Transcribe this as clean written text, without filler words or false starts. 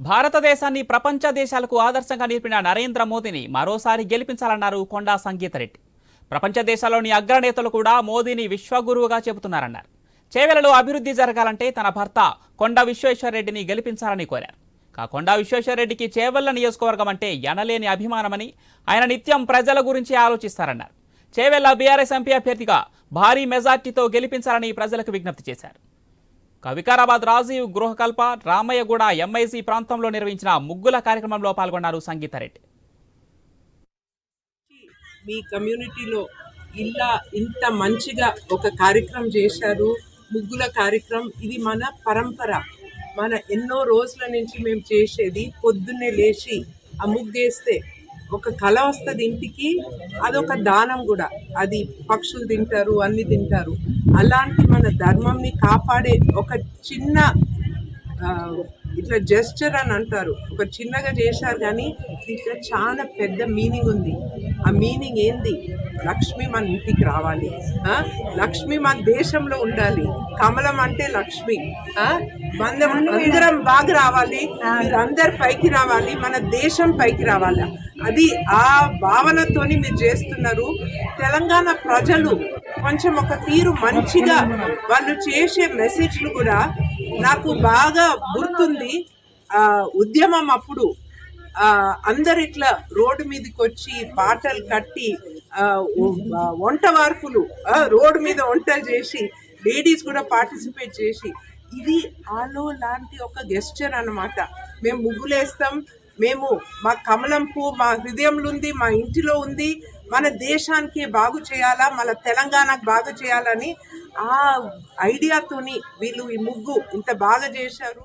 భారతదేశాన్ని ప్రపంచ దేశాలకు ఆదర్శంగా నిలిపిన నరేంద్ర మోదీని మరోసారి గెలిపించాలన్నారు కొండా సంగీతరెడ్డి. ప్రపంచ దేశాల్లోని అగ్రనేతలు కూడా మోదీని విశ్వగురువుగా చెబుతున్నారన్నారు. చేవెళ్లలో అభివృద్ధి జరగాలంటే తన భర్త కొండా విశ్వేశ్వరరెడ్డిని గెలిపించాలని కోరారు. కొండా విశ్వేశ్వరరెడ్డికి చేవెళ్ల నియోజకవర్గం అంటే ఎనలేని అభిమానమని, ఆయన నిత్యం ప్రజల గురించి ఆలోచిస్తారన్నారు. చేవెళ్ల బీఆర్ఎస్ ఎంపీ అభ్యర్థిగా భారీ మెజార్టీతో గెలిపించాలని ప్రజలకు విజ్ఞప్తి చేశారు. వికారాబాద్ రాజీవ్ గృహకల్ప రామయ్యగూడ ఎంఐసి ప్రాంతంలో నిర్వహించిన ముగ్గుల కార్యక్రమంలో పాల్గొన్నారు సంగీతరెడ్డి. మీ కమ్యూనిటీలో ఇలా ఇంత మంచిగా ఒక కార్యక్రమం చేశారు, ముగ్గుల కార్యక్రమం. ఇది మన పరంపర, మన ఎన్నో రోజుల నుంచి మేము చేసేది. పొద్దున్నే లేచి ఆ ముగ్గేస్తే ఒక కళ వస్తుంది ఇంటికి, అదొక దానం కూడా. అది పక్షులు తింటారు, అన్ని తింటారు. అలాంటి మన ధర్మంని కాపాడే ఒక చిన్న ఇట్లా జెస్చర్ అని అంటారు, ఒక చిన్నగా చేశారు, కానీ దీంట్లో చాలా పెద్ద మీనింగ్ ఉంది. ఆ మీనింగ్ ఏంది? లక్ష్మి మన ఇంటికి రావాలి, లక్ష్మి మన దేశంలో ఉండాలి. కమలం అంటే లక్ష్మి. అందరం బాగా రావాలి, మీరందరు పైకి రావాలి, మన దేశం పైకి రావాలి. అది ఆ భావనతోని మీరు చేస్తున్నారు. తెలంగాణ ప్రజలు కొంచెం ఒక తీరు మంచిగా వాళ్ళు చేసే మెసేజ్లు కూడా నాకు బాగా గుర్తుంది. ఉద్యమం అప్పుడు అందరు ఇట్లా రోడ్డు మీదకి వచ్చి పాటలు కట్టి వంట వార్పులు రోడ్డు మీద వంటలు చేసి లేడీస్ కూడా పార్టిసిపేట్ చేసి, ఇది ఆలో లాంటి ఒక గెస్చర్ అన్నమాట. మేము ముగ్గులేస్తాం, మేము మా కమలం పువ్వు మా హృదయంలో ఉంది, మా ఇంటిలో ఉంది. మన దేశానికి బాగు చేయాలా, మన తెలంగాణకు బాగు చేయాలని ఆ ఐడియాతోని వీళ్ళు ఈ ముగ్గు ఇంత బాగా చేశారు.